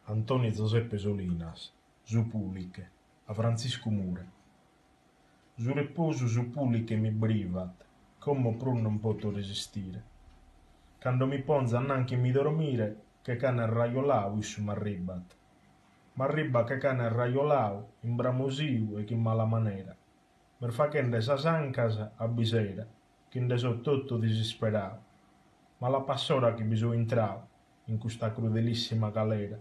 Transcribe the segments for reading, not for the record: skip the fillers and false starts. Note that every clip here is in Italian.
Antonio Giuseppe Solinas, su Puliche, a Francisco Mure. Su riposo su Puliche mi brivat, come pur non poto resistere. Quando mi ponza anche mi dormire, che cane arraiolau issu m'arribat. M'arriba che cane arraiolau, imbramosiu e che mala manera. Per facende sas ancas a bisera, che inde so tutto disisperau. Ma la passora che mi so intrau, in questa crudelissima galera.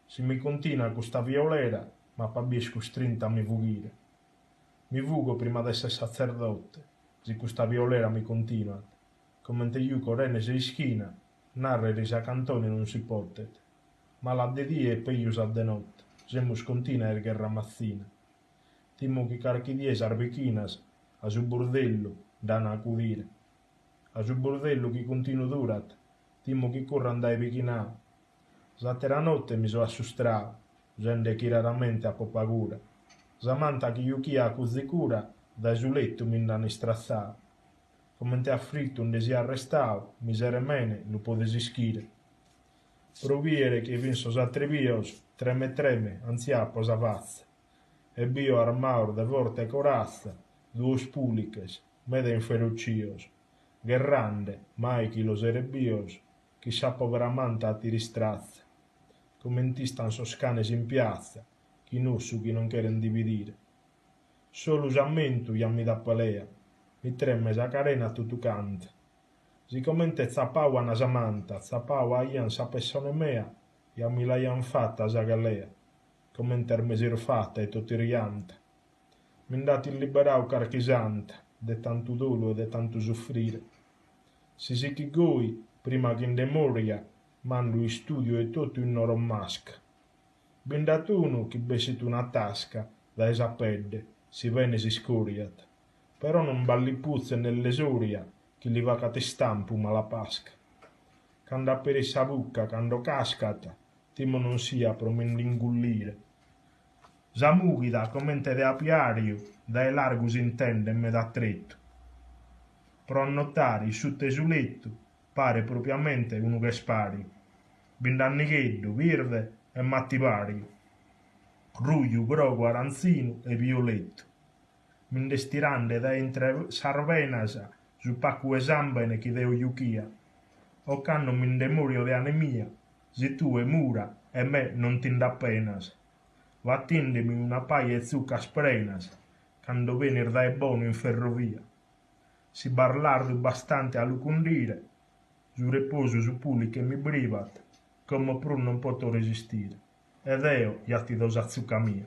Se mi continua questa violera, ma pabiesco strinta a mi fughire. Mi fugo prima d'essere sacerdote, se questa violera mi continua. Come te io correne sei schina, narrere sa cantone non si potet. Ma la de die e peglius a de notte, semus continua er guerra mazzina. Timo che carchi dies arbechinas, a su bordello, dana a cudire. A su bordello che continu durat, timo che corra andai vichinau. Zatera notte mi so assustrau, gente che raramente a popagura. Samanta che io chia così cura, dai su letto mi indani strazzau. Come te affritto onde si arrestau, misere mene lo potesi schire. Proviere che vinso s'atrevios, treme, anzia posa pazza. E bio armaur de vorte corazza, duos puliches, mede inferocios. Guerrande, mai chi los erebios, chi sa poveramanta a ti ristrazza. Commentistan sos canes in piazza, chi nussu chi non cheren dividire. Solo usammentu iam mi da pelea, mi tremme sa carena tutto canta. Si commente zappau a nasamanta, zappau a ian sa persone mea, iam mi la ian fatta sa galea, commenter mesir fatta e tutti rianta. Mindati liberau carchisanta, de tanto dolo e de tanto soffrire. Si chi goi, prima che in demoria, mando in studio e tutto in oro masca. Bindatuno che besit una tasca, da esa pedde, si vene si scoriat. Però non balli puzze nell'esoria, che li va che te stampu ma la pasca. Quando apperi sa bucca, quando cascata, timo non sia promendingullire. Zamugida commente de apiario, dai largus intende me da tretto. Pro annotare su tesuletto, pare propriamente uno che spari. Bindannighetto, virde e mattivario. Ruglio, grogo, aranzino e violetto. Mindestirande da entre sarvenasa, su pacco esambene che deo iuchia. O canno mindemurio de anemia, se tu e mura e me non t'indappenas. Vattindemi una paia e zucca sprenas, quando venir dai bono in ferrovia. Si barlardo bastante a lucundire, su riposo su puli che mi brivat, come pur non poto resistire. Ed eo, iatti dos a zucca mia.